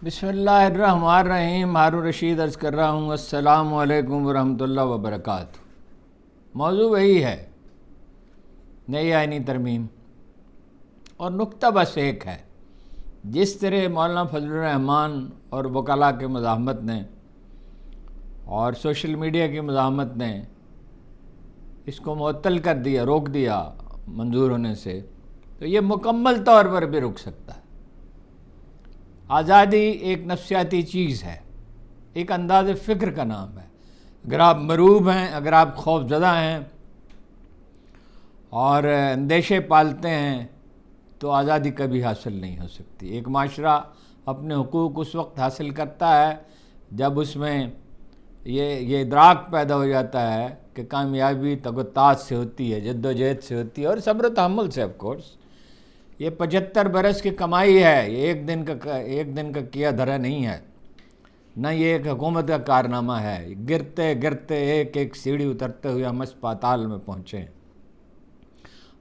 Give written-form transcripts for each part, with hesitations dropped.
بسم اللہ الرحمن الرحیم۔ ہارون رشید عرض کر رہا ہوں السلام علیکم ورحمۃ اللہ وبرکاتہ۔ موضوع وہی ہے، نئی آئینی ترمیم، اور نکتہ بس ایک ہے۔ جس طرح مولانا فضل الرحمان اور وکلاء کی مزاحمت نے اور سوشل میڈیا کی مزاحمت نے اس کو معطل کر دیا، روک دیا منظور ہونے سے، تو یہ مکمل طور پر بھی رک سکتا ہے۔ آزادی ایک نفسیاتی چیز ہے، ایک انداز فکر کا نام ہے۔ اگر آپ مروب ہیں، اگر آپ خوف زدہ ہیں اور اندیشے پالتے ہیں تو آزادی کبھی حاصل نہیں ہو سکتی۔ ایک معاشرہ اپنے حقوق اس وقت حاصل کرتا ہے جب اس میں یہ ادراک پیدا ہو جاتا ہے کہ کامیابی تگوتات سے ہوتی ہے، جد و جہد سے ہوتی ہے اور صبر و تحمل سے۔ آف کورس یہ 75 برس کی کمائی ہے، یہ ایک دن کا کیا دھرا نہیں ہے، نہ یہ ایک حکومت کا کارنامہ ہے۔ گرتے گرتے ایک ایک سیڑھی اترتے ہوئے ہم اس پاتال میں پہنچے۔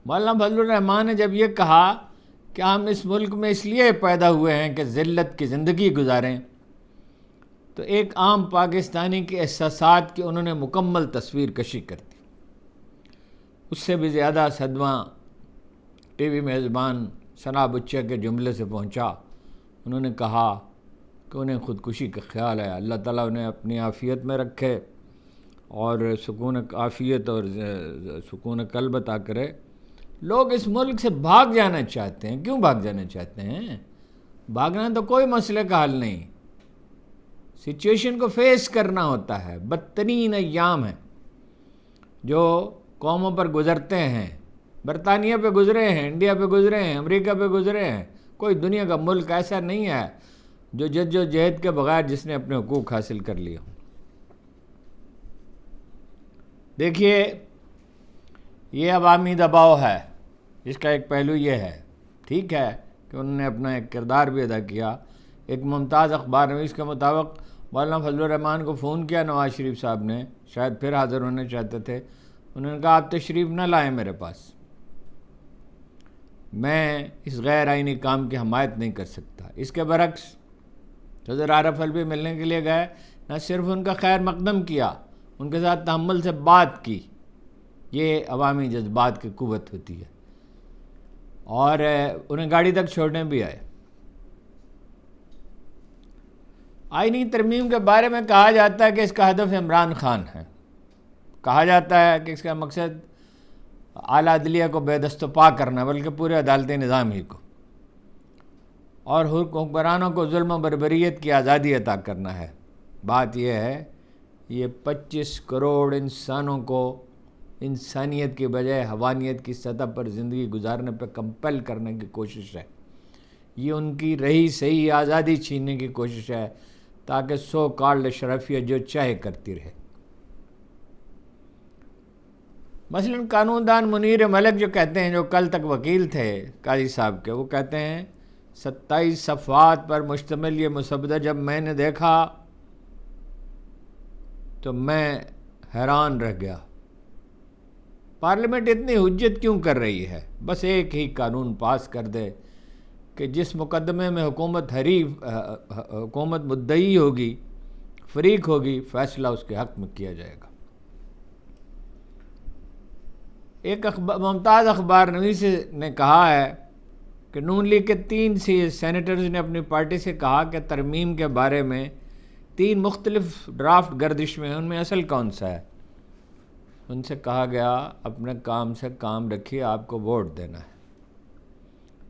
مولانا فضل الرحمان نے جب یہ کہا کہ ہم اس ملک میں اس لیے پیدا ہوئے ہیں کہ ذلت کی زندگی گزاریں، تو ایک عام پاکستانی کے احساسات کی انہوں نے مکمل تصویر کشی کر دی۔ اس سے بھی زیادہ صدمہ ٹی وی میزبان ثنا بچہ کے جملے سے پہنچا۔ انہوں نے کہا کہ انہیں خودکشی کا خیال ہے، اللہ تعالیٰ انہیں اپنی عافیت میں رکھے اور سکون عافیت اور سکون قلب عطا کرے۔ لوگ اس ملک سے بھاگ جانا چاہتے ہیں۔ کیوں بھاگ جانا چاہتے ہیں؟ بھاگنا تو کوئی مسئلے کا حل نہیں، سچویشن کو فیس کرنا ہوتا ہے۔ بدترین ایام ہیں جو قوموں پر گزرتے ہیں، برطانیہ پہ گزرے ہیں، انڈیا پہ گزرے ہیں، امریکہ پہ گزرے ہیں۔ کوئی دنیا کا ملک ایسا نہیں ہے جو جد و جہد کے بغیر جس نے اپنے حقوق حاصل کر لیا۔ دیکھیے، یہ عوامی دباؤ ہے، اس کا ایک پہلو یہ ہے، ٹھیک ہے کہ انہوں نے اپنا ایک کردار بھی ادا کیا۔ ایک ممتاز اخبار نویس کے مطابق مولانا فضل الرحمان کو فون کیا نواز شریف صاحب نے، شاید پھر حاضر ہونے چاہتے تھے۔ انہوں نے کہا آپ تشریف نہ لائیں میرے پاس، میں اس غیر آئینی کام کی حمایت نہیں کر سکتا۔ اس کے برعکس صدر عارف الوی ملنے کے لیے گئے، نہ صرف ان کا خیر مقدم کیا، ان کے ساتھ تحمل سے بات کی۔ یہ عوامی جذبات کی قوت ہوتی ہے، اور انہیں گاڑی تک چھوڑنے بھی آئے۔ آئینی ترمیم کے بارے میں کہا جاتا ہے کہ اس کا ہدف عمران خان ہے، کہا جاتا ہے کہ اس کا مقصد اعلیٰ عدلیہ کو بے دست و پا کرنا، بلکہ پورے عدالتی نظام ہی کو، اور حکمرانوں کو ظلم و بربریت کی آزادی عطا کرنا ہے۔ بات یہ ہے، یہ 25 کروڑ انسانوں کو انسانیت کی بجائے حیوانیت کی سطح پر زندگی گزارنے پہ کمپل کرنے کی کوشش ہے۔ یہ ان کی رہی صحیح آزادی چھیننے کی کوشش ہے تاکہ سو کالڈ اشرافیہ جو چاہے کرتی رہے۔ مثلا قانون دان منیر ملک جو کہتے ہیں، جو کل تک وکیل تھے قاضی صاحب کے، وہ کہتے ہیں 27 صفحات پر مشتمل یہ مسودہ جب میں نے دیکھا تو میں حیران رہ گیا۔ پارلیمنٹ اتنی حجت کیوں کر رہی ہے؟ بس ایک ہی قانون پاس کر دے کہ جس مقدمے میں حکومت مدعی ہوگی، فریق ہوگی، فیصلہ اس کے حق میں کیا جائے گا۔ ایک ممتاز اخبار نویس نے کہا ہے کہ نون لیگ کے 3 سینیٹرز نے اپنی پارٹی سے کہا کہ ترمیم کے بارے میں 3 مختلف ڈرافٹ گردش میں ہیں، ان میں اصل کون سا ہے؟ ان سے کہا گیا اپنے کام سے کام رکھیے، آپ کو ووٹ دینا ہے۔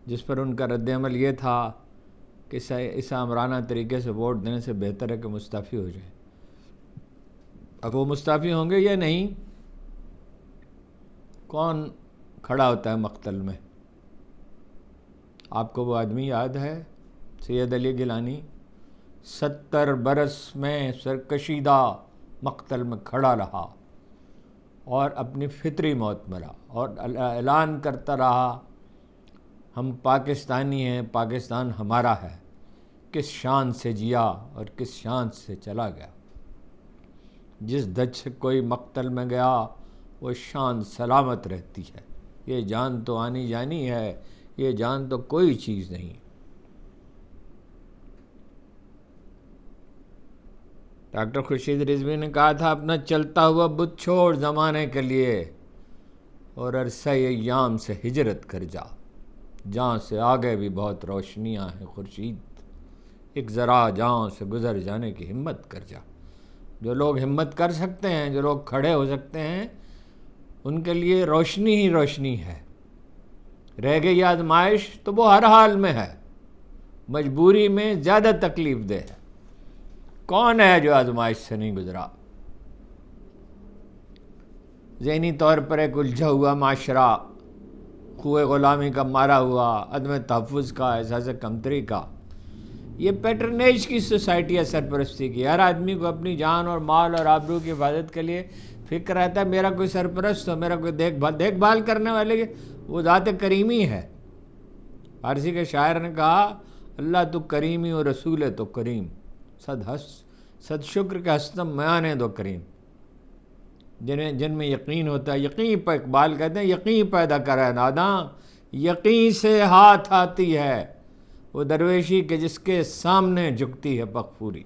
جس پر ان کا رد عمل یہ تھا کہ اس آمرانہ طریقے سے ووٹ دینے سے بہتر ہے کہ مستعفی ہو جائیں۔ اب وہ مستعفی ہوں گے یا نہیں؟ کون کھڑا ہوتا ہے مقتل میں؟ آپ کو وہ آدمی یاد ہے، سید علی گیلانی 70 برس میں سرکشیدہ مقتل میں کھڑا رہا اور اپنی فطری موت مرا، اور اعلان کرتا رہا ہم پاکستانی ہیں، پاکستان ہمارا ہے۔ کس شان سے جیا اور کس شان سے چلا گیا۔ جس دھج سے کوئی مقتل میں گیا وہ شان سلامت رہتی ہے۔ یہ جان تو آنی جانی ہے، یہ جان تو کوئی چیز نہیں۔ ڈاکٹر خورشید رضوی نے کہا تھا اپنا چلتا ہوا بت چھوڑ زمانے کے لیے اور عرصہ ایام سے ہجرت کر جا، جہاں سے آگے بھی بہت روشنیاں ہیں خورشید، ایک ذرا جہاں سے گزر جانے کی ہمت کر جا۔ جو لوگ ہمت کر سکتے ہیں، جو لوگ کھڑے ہو سکتے ہیں، ان کے لیے روشنی ہی روشنی ہے۔ رہ گئی آزمائش تو وہ ہر حال میں ہے، مجبوری میں زیادہ تکلیف دہ ہے۔ کون ہے جو آزمائش سے نہیں گزرا؟ ذہنی طور پر ایک الجھا ہوا معاشرہ، خوئے غلامی کا مارا ہوا، عدم تحفظ کا، احساس کمتری کا، یہ پیٹرنیج کی سوسائٹی ہے، سرپرستی کی۔ ہر آدمی کو اپنی جان اور مال اور آبرو کی حفاظت کے لیے فکر رہتا ہے میرا کوئی سرپرست ہو، میرا کوئی دیکھ بھال کرنے والے، وہ ذات کریمی ہے۔ فارسی کے شاعر نے کہا اللہ تو کریمی و رسول ہے تو کریم، صد شکر کے ہستم میاں دو کریم۔ جن میں یقین ہوتا ہے، یقین پر اقبال کہتے ہیں یقین پیدا کرے ناداں، یقین سے ہاتھ آتی ہے وہ درویشی کے جس کے سامنے جھکتی ہے پغفوری۔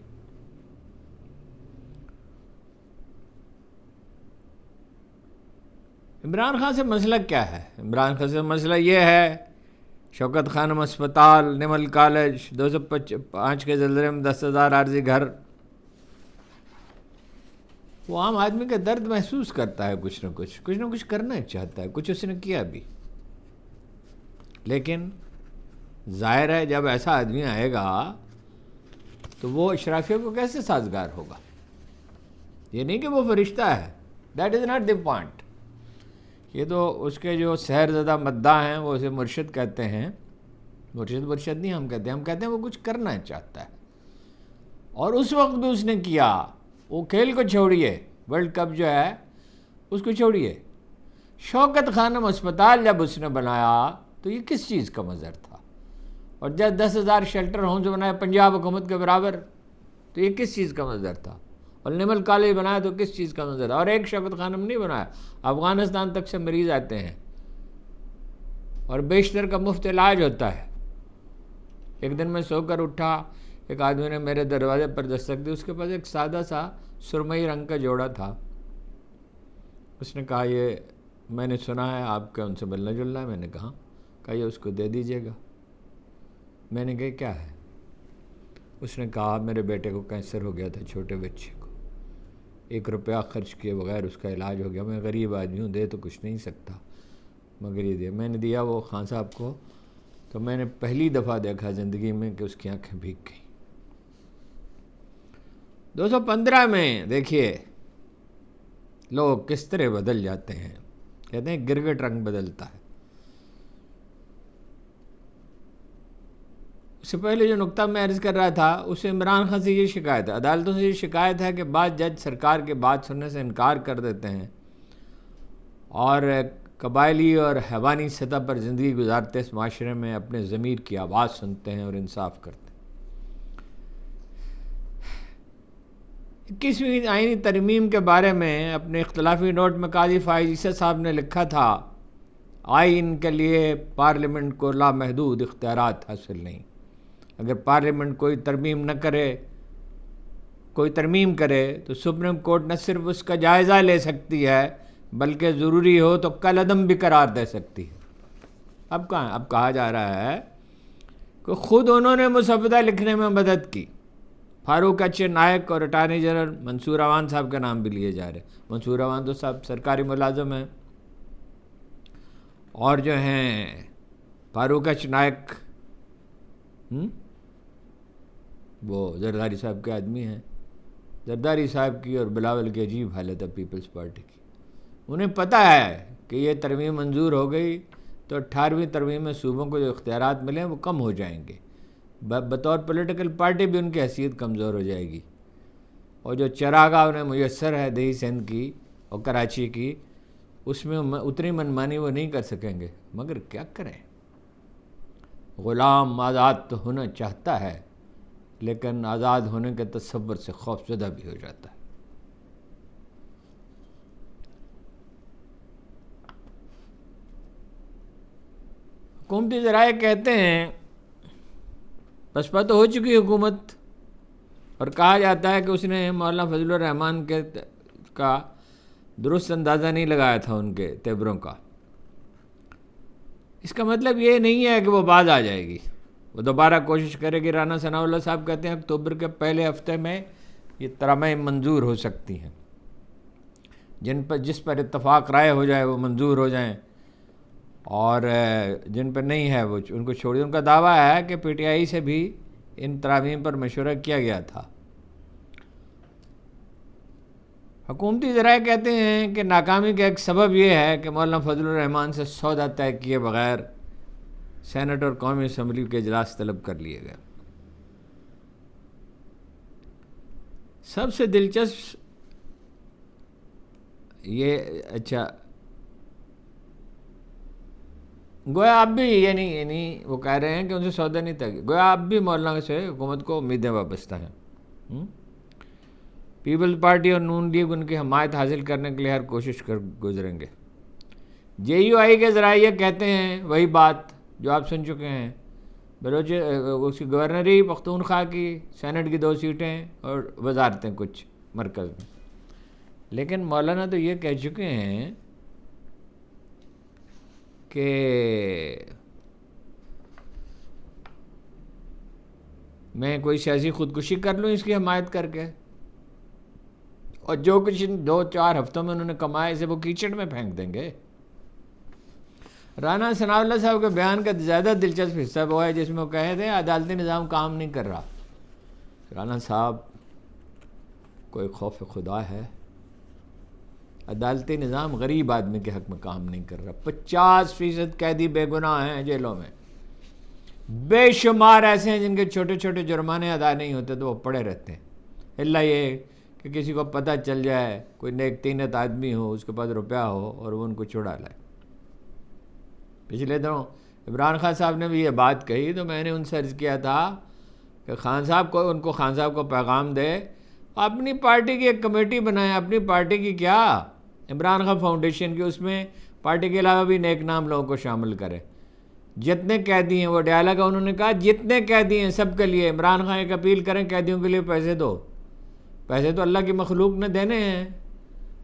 عمران خان سے مسئلہ کیا ہے؟ عمران خان سے مسئلہ یہ ہے شوکت خانم اسپتال، نمل کالج، 2005 کے زلزلے میں 10,000 عارضی گھر۔ وہ عام آدمی کا درد محسوس کرتا ہے، کچھ نہ کچھ کرنا چاہتا ہے، کچھ اس نے کیا بھی، لیکن ظاہر ہے جب ایسا آدمی آئے گا تو وہ اشرافیہ کو کیسے سازگار ہوگا؟ یہ نہیں کہ وہ فرشتہ ہے، that is not the point. یہ تو اس کے جو سحر زدہ مداح ہیں وہ اسے مرشد کہتے ہیں، مرشد نہیں ہم کہتے ہیں وہ کچھ کرنا چاہتا ہے، اور اس وقت بھی اس نے کیا۔ وہ کھیل کو چھوڑیے، ورلڈ کپ جو ہے اس کو چھوڑیے، شوکت خانم اسپتال جب اس نے بنایا تو یہ کس چیز کا منظر تھا؟ اور جب 10,000 شیلٹر ہومز بنایا پنجاب حکومت کے برابر تو یہ کس چیز کا منظر تھا؟ اور نمل کالج بنایا تو کس چیز کا منظر تھا؟ اور ایک شوکت خانم نہیں بنایا، افغانستان تک سے مریض آتے ہیں اور بیشتر کا مفت علاج ہوتا ہے۔ ایک دن میں سو کر اٹھا، ایک آدمی نے میرے دروازے پر دستک دی، اس کے پاس ایک سادہ سا سرمئی رنگ کا جوڑا تھا۔ اس نے کہا یہ میں نے سنا ہے آپ کا ان سے ملنا جلنا ہے۔ میں نے کہا یہ اس کو دے دیجیے گا۔ میں نے کہا کیا ہے؟ اس نے کہا میرے بیٹے کو کینسر ہو گیا تھا، چھوٹے بچے کو، 1 روپیہ خرچ کیے بغیر اس کا علاج ہو گیا، میں غریب آدمی ہوں، دے تو کچھ نہیں سکتا مگر یہ دیا۔ میں نے دیا وہ خان صاحب کو، تو میں نے پہلی دفعہ دیکھا زندگی میں کہ اس کی آنکھیں بھیگ گئیں۔ 2015 میں دیکھیے لوگ کس طرح بدل جاتے ہیں، کہتے ہیں گرگٹ رنگ بدلتا ہے۔ اس سے پہلے جو نقطہ میں عرض کر رہا تھا اسے عمران خان سے یہ شکایت ہے، عدالتوں سے یہ شکایت ہے کہ بعض جج سرکار کے بات سننے سے انکار کر دیتے ہیں اور قبائلی اور حیوانی سطح پر زندگی گزارتے اس معاشرے میں اپنے ضمیر کی آواز سنتے ہیں اور انصاف کرتے ہیں۔ 21ویں آئینی ترمیم کے بارے میں اپنے اختلافی نوٹ میں قاضی فائز عیسی صاحب نے لکھا تھا آئین کے لیے پارلیمنٹ کو لامحدود اختیارات حاصل نہیں۔ اگر پارلیمنٹ کوئی ترمیم کرے تو سپریم کورٹ نہ صرف اس کا جائزہ لے سکتی ہے بلکہ ضروری ہو تو کالعدم بھی قرار دے سکتی ہے۔ اب کہا جا رہا ہے کہ خود انہوں نے مسودہ لکھنے میں مدد کی۔ فاروق ایچ نائک اور اٹارنی جنرل منصور عوان صاحب کا نام بھی لیے جا رہے ہیں۔ منصور عوان تو صاحب سرکاری ملازم ہیں، اور جو ہیں فاروق ایچ نائک وہ زرداری صاحب کے آدمی ہیں۔ زرداری صاحب کی اور بلاول کی عجیب حالت ہے پیپلز پارٹی کی۔ انہیں پتہ ہے کہ یہ ترمیم منظور ہو گئی تو 18ویں ترمیم میں صوبوں کو جو اختیارات ملے ہیں وہ کم ہو جائیں گے، بطور پولیٹیکل پارٹی بھی ان کی حیثیت کمزور ہو جائے گی، اور جو چراگاہ انہیں میسر ہے دیہی سندھ کی اور کراچی کی، اس میں اتنی منمانی وہ نہیں کر سکیں گے۔ مگر کیا کریں، غلام آزاد تو ہونا چاہتا ہے لیکن آزاد ہونے کے تصور سے خوف زدہ بھی ہو جاتا ہے۔ حکومتی ذرائع کہتے ہیں بسپا تو ہو چکی حکومت، اور کہا جاتا ہے کہ اس نے مولانا فضل الرحمان کا درست اندازہ نہیں لگایا تھا ان کے تیوروں کا۔ اس کا مطلب یہ نہیں ہے کہ وہ باز آ جائے گی، وہ دوبارہ کوشش کرے گی۔ رانا ثناء اللہ صاحب کہتے ہیں اکتوبر کے پہلے ہفتے میں یہ ترامیم منظور ہو سکتی ہیں، جس پر اتفاق رائے ہو جائے وہ منظور ہو جائیں، اور جن پر نہیں ہے وہ ان کو چھوڑ دیں۔ ان کا دعویٰ ہے کہ پی ٹی آئی سے بھی ان ترامیم پر مشورہ کیا گیا تھا۔ حکومتی ذرائع کہتے ہیں کہ ناکامی کا ایک سبب یہ ہے کہ مولانا فضل الرحمان سے سودا طے کیے بغیر سینٹ اور قومی اسمبلی کے اجلاس طلب کر لیے گئے۔ سب سے دلچسپ یہ اچھا گویا اب بھی یعنی وہ کہہ رہے ہیں کہ ان سے سودا نہیں تھا، گویا اب بھی مولانا سے حکومت کو امیدیں وابستہ ہیں۔ پیپلز پارٹی اور نون لیگ ان کی حمایت حاصل کرنے کے لیے ہر کوشش کر گزریں گے۔ جے یو آئی کے ذرائع یہ کہتے ہیں وہی بات جو آپ سن چکے ہیں، اس کی گورنری پختونخوا کی، سینٹ کی 2 سیٹیں اور وزارتیں کچھ مرکز میں۔ لیکن مولانا تو یہ کہہ چکے ہیں کہ میں کوئی سیاسی خودکشی کر لوں اس کی حمایت کر کے، اور جو کچھ 2-4 ہفتوں میں انہوں نے کمایا اسے وہ کیچڑ میں پھینک دیں گے۔ رانا ثناء اللہ صاحب کے بیان کا زیادہ دلچسپ حصہ وہ ہے جس میں وہ کہے تھے عدالتی نظام کام نہیں کر رہا۔ رانا صاحب کوئی خوف خدا ہے، عدالتی نظام غریب آدمی کے حق میں کام نہیں کر رہا۔ 50% قیدی بے گناہ ہیں جیلوں میں، بے شمار ایسے ہیں جن کے چھوٹے چھوٹے جرمانے ادا نہیں ہوتے تو وہ پڑے رہتے ہیں، الا یہ کہ کسی کو پتہ چل جائے، کوئی نیک طینت آدمی ہو، اس کے پاس روپیہ ہو اور وہ ان کو چھڑا لائے۔ پچھلے دنوں عمران خان صاحب نے بھی یہ بات کہی تو میں نے ان سے عرض کیا تھا کہ خان صاحب کو پیغام دے، اپنی پارٹی کی ایک کمیٹی بنائیں، اپنی پارٹی کی کیا، عمران خان فاؤنڈیشن کی، اس میں پارٹی کے علاوہ بھی نیک نام لوگوں کو شامل کریں۔ جتنے قیدی ہیں، وہ ڈیالہ کا انہوں نے کہا جتنے قیدی ہیں سب کے لیے عمران خان ایک اپیل کریں قیدیوں کے لیے پیسے دو، پیسے تو اللہ کی مخلوق نے دینے ہیں،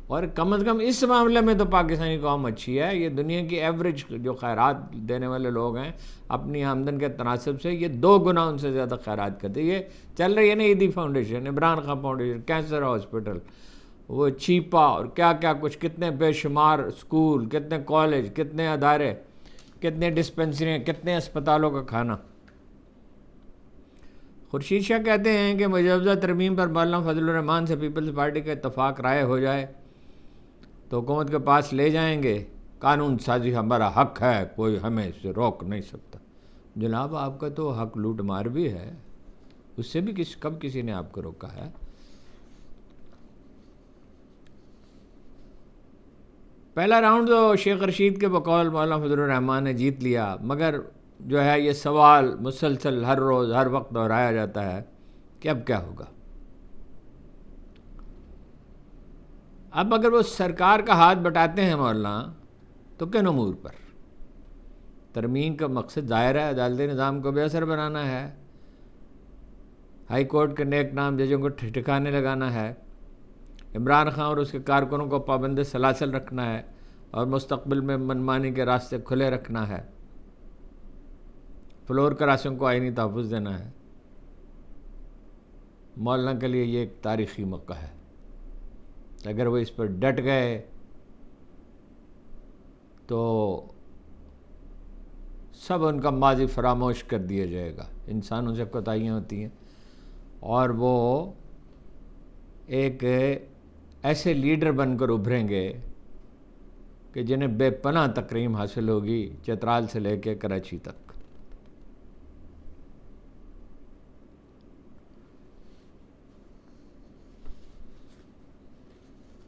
اور کم از کم اس معاملے میں تو پاکستانی قوم اچھی ہے۔ یہ دنیا کی ایوریج جو خیرات دینے والے لوگ ہیں اپنی آمدن کے تناسب سے، یہ 2 گنا ان سے زیادہ خیرات کرتے۔ یہ چل رہی ہے نا Edhi foundation, Imran Khan foundation, cancer hospital, وہ چھیپا اور کیا کیا کچھ، کتنے بے شمار اسکول، کتنے کالج، کتنے ادارے، کتنے ڈسپنسریاں، کتنے اسپتالوں کا کھانا۔ خورشید شاہ کہتے ہیں کہ مجوزہ ترمیم پر مولانا فضل الرحمان سے پیپلز پارٹی کا اتفاق رائے ہو جائے تو حکومت کے پاس لے جائیں گے، قانون سازی ہمارا حق ہے، کوئی ہمیں اس سے روک نہیں سکتا۔ جناب آپ کا تو حق لوٹ مار بھی ہے، اس سے بھی کب کسی نے آپ کو روکا ہے؟ پہلا راؤنڈ تو شیخ رشید کے بقول مولانا فضل الرحمان نے جیت لیا، مگر جو ہے یہ سوال مسلسل ہر روز ہر وقت دہرایا جاتا ہے کہ اب کیا ہوگا۔ اب اگر وہ سرکار کا ہاتھ بٹاتے ہیں مولانا تو کن امور پر؟ ترمیم کا مقصد ظاہر ہے عدالتی نظام کو بے اثر بنانا ہے، ہائی کورٹ کے نیک نام ججوں کو ٹھکانے لگانا ہے، عمران خان اور اس کے کارکنوں کو پابند سلاسل رکھنا ہے اور مستقبل میں منمانی کے راستے کھلے رکھنا ہے، فلور کراسوں کو آئینی تحفظ دینا ہے۔ مولانا کے لیے یہ ایک تاریخی موقع ہے، اگر وہ اس پر ڈٹ گئے تو سب ان کا ماضی فراموش کر دیا جائے گا۔ انسانوں سے کوتاہیاں ہوتی ہیں، اور وہ ایک ایسے لیڈر بن کر ابھریں گے کہ جنہیں بے پناہ تکریم حاصل ہوگی، چترال سے لے کے کراچی تک۔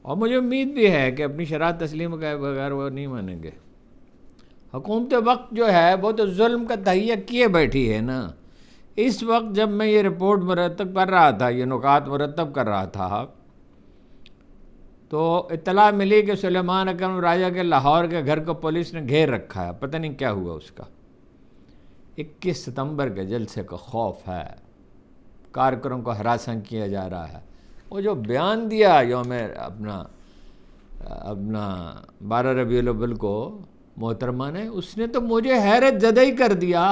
اور مجھے امید بھی ہے کہ اپنی شرائط تسلیم کے بغیر وہ نہیں مانیں گے۔ حکومت وقت جو ہے وہ تو ظلم کا تہیہ کیے بیٹھی ہے نا۔ اس وقت جب میں یہ رپورٹ مرتب کر رہا تھا، یہ نکات مرتب کر رہا تھا، تو اطلاع ملی کہ سلیمان اکرم راجہ کے لاہور کے گھر کو پولیس نے گھیر رکھا ہے، پتہ نہیں کیا ہوا اس کا۔ 21 ستمبر کے جلسے کا خوف ہے، کارکنوں کو ہراساں کیا جا رہا ہے. وہ جو بیان دیا یوم اپنا 12 ربیع الاول کو محترمہ نے، اس نے تو مجھے حیرت زدہ ہی کر دیا.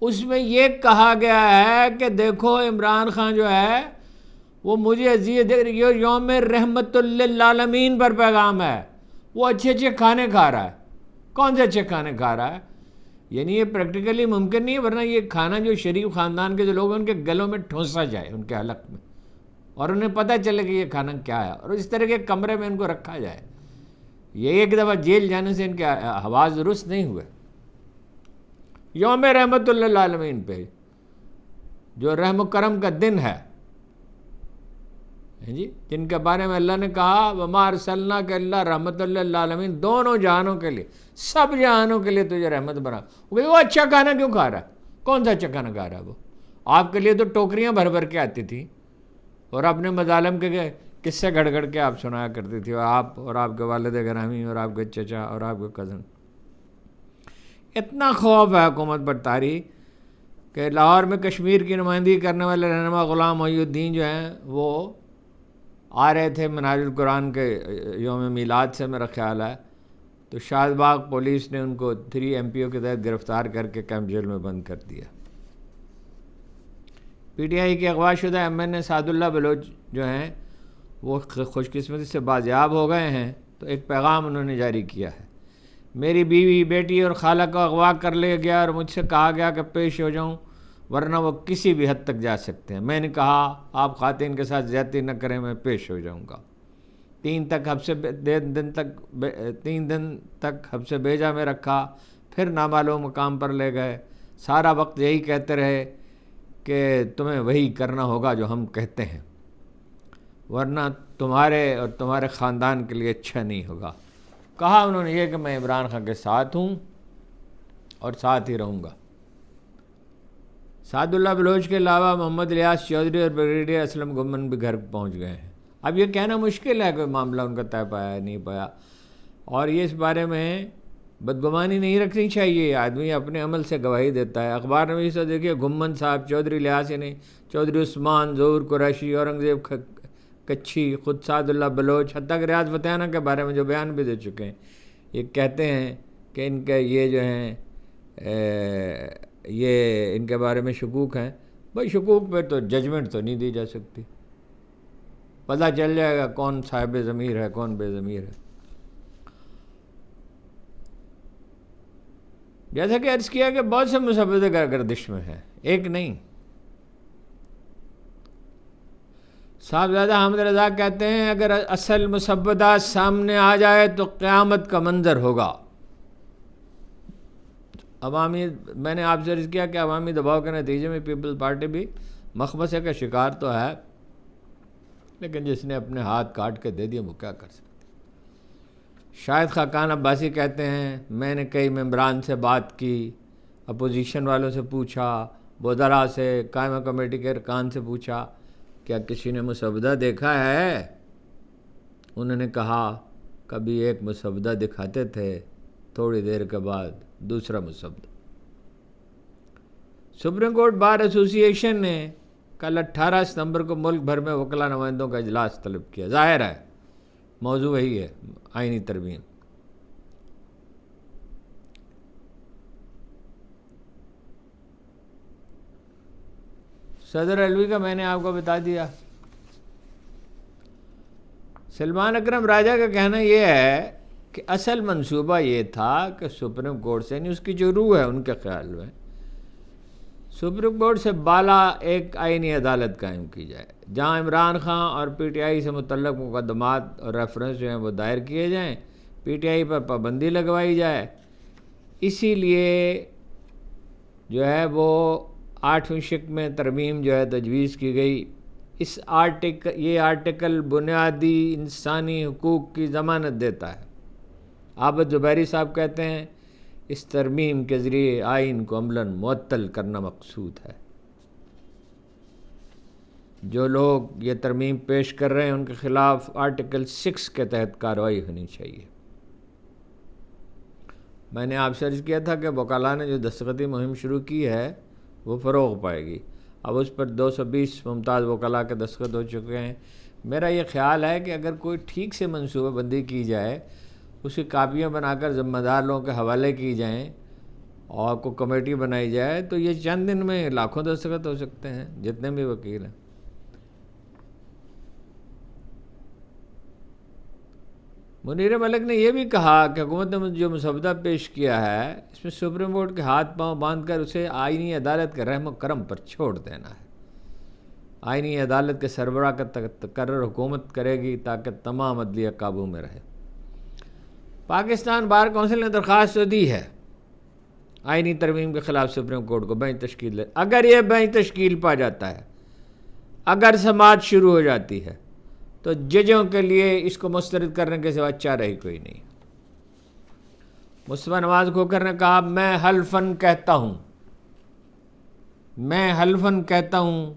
اس میں یہ کہا گیا ہے کہ دیکھو عمران خان جو ہے وہ مجھے اذیت دے رہی ہے، یوم رحمت للعالمین پر پیغام ہے، وہ اچھے اچھے کھانے کھا رہا ہے. کون سے اچھے کھانے کھا رہا ہے؟ یعنی یہ پریکٹیکلی ممکن نہیں ہے، ورنہ یہ کھانا جو شریف خاندان کے جو لوگ ہیں ان کے گلوں میں ٹھونسا جائے، ان کے حلق میں، اور انہیں پتہ چلے کہ یہ کھانا کیا ہے، اور اس طرح کے کمرے میں ان کو رکھا جائے. یہ ایک دفعہ جیل جانے سے ان کے حواس درست نہیں ہوئے. یوم رحمت للعالمین پہ جو رحم و کرم کا دن ہے جی، جن کے بارے میں اللہ نے کہا وما ارسلناک الا رحمت للعالمین، دونوں جہانوں کے لیے، سب جہانوں کے لیے تجھے رحمت بنا. وہ اچھا کھانا کیوں کھا رہا ہے؟ کون سا اچھا کھانا کھا رہا ہے؟ وہ آپ کے لیے تو ٹوکریاں بھر بھر کے آتی تھی اور اپنے مظالم کے قصے گھڑ گھڑ کے آپ سنایا کرتی تھی، اور آپ اور آپ کے والد گرامی اور آپ کے چچا اور آپ کے کزن. اتنا خوف ہے حکومت پر طاری کہ لاہور میں کشمیر کی نمائندگی کرنے والے رہنما غلام محی الدین جو ہیں وہ آ رہے تھے منہاج القرآن کے یوم میلاد سے میرا خیال ہے، تو شاہد باغ پولیس نے ان کو 3 MPO کے تحت گرفتار کر کے کیمپ جیل میں بند کر دیا. PTI کے اغوا شدہ MN سعد اللہ بلوچ جو ہیں وہ خوش قسمتی سے بازیاب ہو گئے ہیں، تو ایک پیغام انہوں نے جاری کیا ہے. میری بیوی، بیٹی اور خالہ کو اغوا کر لیا گیا اور مجھ سے کہا گیا کہ پیش ہو جاؤں ورنہ وہ کسی بھی حد تک جا سکتے ہیں. میں نے کہا آپ خواتین کے ساتھ زیادتی نہ کریں، میں پیش ہو جاؤں گا. 3 دن تک حبس بیجا میں رکھا، پھر نامعلوم مقام پر لے گئے. سارا وقت یہی کہتے رہے کہ تمہیں وہی کرنا ہوگا جو ہم کہتے ہیں، ورنہ تمہارے اور تمہارے خاندان کے لیے اچھا نہیں ہوگا. کہا انہوں نے یہ کہ میں عمران خان کے ساتھ ہوں اور ساتھ ہی رہوں گا. سعد اللہ بلوچ کے علاوہ محمد الیاس چودھری اور بریگیڈیئر اسلم گمن بھی گھر پہنچ گئے ہیں. اب یہ کہنا مشکل ہے کہ معاملہ ان کا طے پایا ہے نہیں پایا، اور یہ اس بارے میں بدگمانی نہیں رکھنی چاہیے. آدمی اپنے عمل سے گواہی دیتا ہے. اخبار نویس سے دیکھیے گمن صاحب، چودھری الیاس نہیں، چودھری عثمان، ظہور قریشی، اورنگزیب کچھی، خود سعد اللہ بلوچ، حتیٰ کہ ریاض فتح کے بارے میں جو بیان بھی دے چکے ہیں، یہ کہتے ہیں کہ ان کے یہ جو ہیں یہ ان کے بارے میں شکوک ہیں. بھائی شکوک پہ تو ججمنٹ تو نہیں دی جا سکتی، پتہ چل جائے گا کون صاحب ضمیر ہے کون بے ضمیر ہے. جیسا کہ عرض کیا کہ بہت سے مسودے گردش میں ہیں، ایک نہیں. صاحبزادہ حامد رضا کہتے ہیں اگر اصل مسودہ سامنے آ جائے تو قیامت کا منظر ہوگا. میں نے آپ سے عرض کیا کہ عوامی دباؤ کے نتیجے میں پیپل پارٹی بھی مخمصے کا شکار تو ہے، لیکن جس نے اپنے ہاتھ کاٹ کے دے دیے وہ کیا کر سکتے. شاہد خاقان عباسی کہتے ہیں میں نے کئی ممبران سے بات کی، اپوزیشن والوں سے پوچھا، وزراء سے، قائمہ کمیٹی کے ارکان سے پوچھا کیا کسی نے مسودہ دیکھا ہے؟ انہوں نے کہا کبھی ایک مسودہ دکھاتے تھے، تھوڑی دیر کے بعد دوسرا مسودہ. سپریم کورٹ بار ایسوسی ایشن نے کل 18 ستمبر کو ملک بھر میں وکلا نمائندوں کا اجلاس طلب کیا. ظاہر ہے موضوع وہی ہے، آئینی ترمیم. صدر علوی کا میں نے آپ کو بتا دیا. سلمان اکرم راجہ کا کہنا یہ ہے کہ اصل منصوبہ یہ تھا کہ سپریم کورٹ سے، یعنی اس کی جو روح ہے ان کے خیال میں، سپریم کورٹ سے بالا ایک آئینی عدالت قائم کی جائے جہاں عمران خان اور PTI سے متعلق مقدمات اور ریفرنس جو ہیں وہ دائر کیے جائیں، PTI پر پابندی لگوائی جائے. اسی لیے جو ہے وہ 8ویں شق میں ترمیم جو ہے تجویز کی گئی. یہ آرٹیکل بنیادی انسانی حقوق کی ضمانت دیتا ہے. عابد زبیری صاحب کہتے ہیں اس ترمیم کے ذریعے آئین کو عملاً معطل کرنا مقصود ہے. جو لوگ یہ ترمیم پیش کر رہے ہیں ان کے خلاف آرٹیکل 6 کے تحت کارروائی ہونی چاہیے. میں نے آپ سے عرض کیا تھا کہ وکلاء نے جو دستخطی مہم شروع کی ہے وہ فروغ پائے گی. اب اس پر 220 ممتاز وکلاء کے دستخط ہو چکے ہیں۔ میرا یہ خیال ہے کہ اگر کوئی ٹھیک سے منصوبہ بندی کی جائے، اس کی کاپیاں بنا کر ذمہ دار لوگوں کے حوالے کی جائیں اور کوئی کمیٹی بنائی جائے، تو یہ چند دن میں لاکھوں دستخط ہو سکتے ہیں، جتنے بھی وکیل ہیں۔ منیر ملک نے یہ بھی کہا کہ حکومت نے جو مسودہ پیش کیا ہے، اس میں سپریم کورٹ کے ہاتھ پاؤں باندھ کر اسے آئینی عدالت کے رحم و کرم پر چھوڑ دینا ہے۔ آئینی عدالت کے سربراہ کا تقرر حکومت کرے گی تاکہ تمام عدلیہ قابو میں رہے۔ پاکستان بار کونسل نے درخواست دی ہے آئینی ترمیم کے خلاف سپریم کورٹ کو بینچ تشکیل دے۔ اگر یہ بینچ تشکیل پا جاتا ہے، اگر سماعت شروع ہو جاتی ہے، تو ججوں کے لیے اس کو مسترد کرنے کے سوا چارہ ہی کوئی نہیں۔ مصطفیٰ نواز کھوکھر نے کہا، میں حلفاً کہتا ہوں،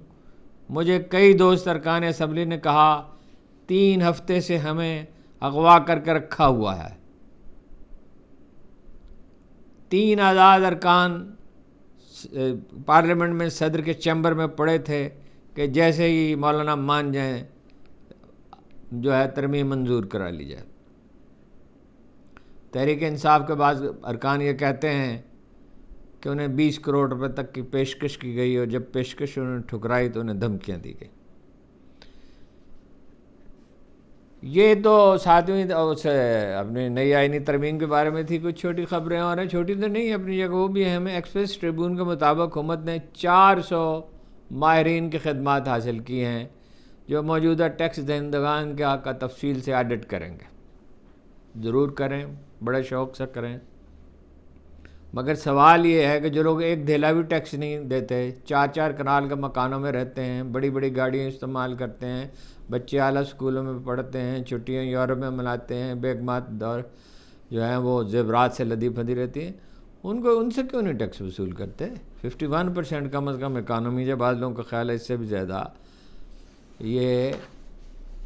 مجھے کئی دوست ارکان اسمبلی نے کہا 3 ہفتے سے ہمیں اغوا کر کے رکھا ہوا ہے۔ 3 آزاد ارکان پارلیمنٹ میں صدر کے چیمبر میں پڑے تھے کہ جیسے ہی مولانا مان جائیں جو ہے ترمیم منظور کرا لی جائے۔ تحریک انصاف کے بعض ارکان یہ کہتے ہیں کہ انہیں 20 کروڑ روپے تک کی پیشکش کی گئی، اور جب پیشکش انہوں نے ٹھکرائی تو انہیں دھمکیاں دی گئی۔ یہ تو ساتویں اپنی نئی آئینی ترمیم کے بارے میں تھی۔ کچھ چھوٹی خبریں اور ہیں، چھوٹی تو نہیں اپنی جگہ وہ بھی اہم ہے۔ ایکسپریس ٹریبیون کے مطابق حکومت نے 400 ماہرین کی خدمات حاصل کی ہیں جو موجودہ ٹیکس دہندگان کا تفصیل سے آڈٹ کریں گے۔ ضرور کریں، بڑے شوق سے کریں، مگر سوال یہ ہے کہ جو لوگ ایک دھیلا بھی ٹیکس نہیں دیتے، 4 کنال کے مکانوں میں رہتے ہیں، بڑی بڑی گاڑیاں استعمال کرتے ہیں، بچے اعلیٰ اسکولوں میں پڑھتے ہیں، چھٹیاں یورپ میں مناتے ہیں، بیگمات دور جو ہیں وہ زیورات سے لدی پھدی رہتی ہیں، ان سے کیوں نہیں ٹیکس وصول کرتے؟ 51% کم از کم اکانومی ہے، بعض لوگوں کا خیال ہے اس سے بھی زیادہ۔ یہ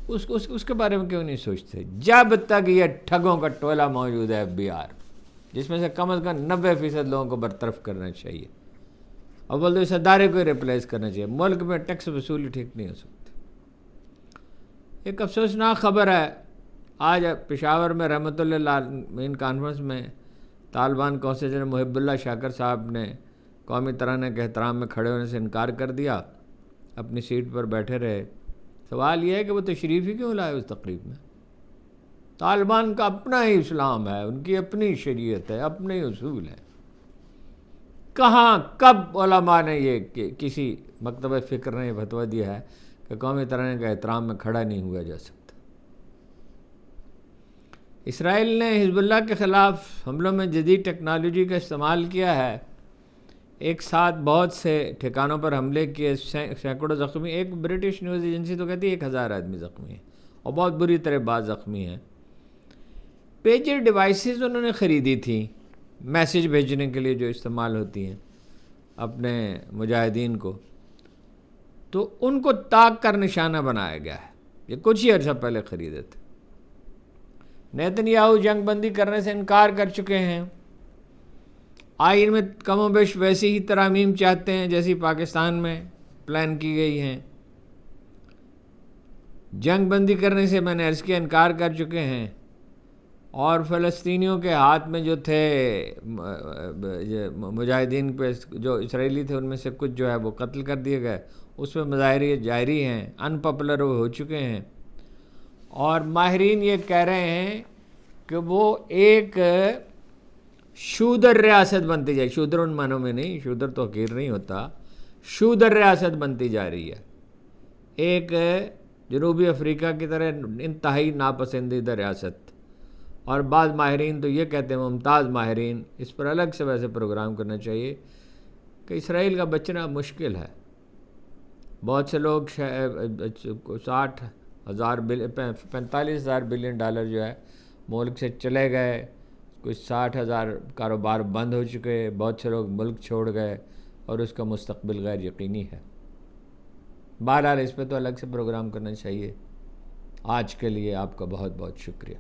اس کے بارے میں کیوں نہیں سوچتے؟ جب تک یہ ٹھگوں کا ٹولہ موجود ہے FBR، جس میں سے کم 90% لوگوں کو برطرف کرنا چاہیے، اور بولتے اس ادارے کو ریپلیس کرنا چاہیے۔ ملک میں ٹیکس وصولی ٹھیک نہیں ہو سکتی۔ ایک افسوسناک خبر ہے، آج پشاور میں رحمت اللہ عالمین کانفرنس میں طالبان کونسلر محب اللہ شاکر صاحب نے قومی ترانے کے احترام میں کھڑے ہونے سے انکار کر دیا، اپنی سیٹ پر بیٹھے رہے۔ سوال یہ ہے کہ وہ تشریف ہی کیوں لائے اس تقریب میں؟ طالبان کا اپنا ہی اسلام ہے، ان کی اپنی شریعت ہے، اپنے ہی اصول ہیں۔ کہاں کب علماء نے یہ کسی مکتبہ فکر نے یہ فتویٰ دیا ہے کہ قومی ترانے کے احترام میں کھڑا نہیں ہوا جا سکتا؟ اسرائیل نے حزب اللہ کے خلاف حملوں میں جدید ٹیکنالوجی کا استعمال کیا ہے۔ ایک ساتھ بہت سے ٹھکانوں پر حملے کیے، سینکڑوں زخمی۔ ایک برٹش نیوز ایجنسی تو کہتی ہے 1000 آدمی زخمی ہیں، اور بہت بری طرح بعض زخمی ہیں۔ پیجر ڈیوائسز انہوں نے خریدی تھیں میسیج بھیجنے کے لیے جو استعمال ہوتی ہیں اپنے مجاہدین کو، تو ان کو طاق کر نشانہ بنایا گیا ہے۔ یہ کچھ ہی عرصہ پہلے خریدے تھے۔ نیتن یاہو جنگ بندی کرنے سے انکار کر چکے ہیں۔ آئین میں کم و بیش ویسی ہی ترامیم چاہتے ہیں جیسی پاکستان میں پلان کی گئی ہیں۔ جنگ بندی کرنے سے میں نے عرض کیا انکار کر چکے ہیں، اور فلسطینیوں کے ہاتھ میں جو تھے مجاہدین پہ جو اسرائیلی تھے ان میں سے کچھ جو ہے وہ قتل کر دیے گئے، اس میں مظاہرے جاری ہیں، ان پاپولر وہ ہو چکے ہیں۔ اور ماہرین یہ کہہ رہے ہیں کہ وہ ایک شودر ریاست بنتی جائے، شودر ان معنوں میں نہیں، شودر تو حقیر نہیں ہوتا، شودر ریاست بنتی جا رہی ہے، ایک جنوبی افریقہ کی طرح انتہائی ناپسندیدہ ریاست۔ اور بعض ماہرین تو یہ کہتے ہیں، ممتاز ماہرین، اس پر الگ سے ویسے پروگرام کرنا چاہیے کہ اسرائیل کا بچنا مشکل ہے۔ بہت سے لوگ 45,000 بلین ڈالر جو ہے ملک سے چلے گئے، کچھ 60,000 کاروبار بند ہو چکے، بہت سے لوگ ملک چھوڑ گئے، اور اس کا مستقبل غیر یقینی ہے۔ بہرحال اس پہ تو الگ سے پروگرام کرنا چاہیے۔ آج کے لیے آپ کا بہت بہت شکریہ۔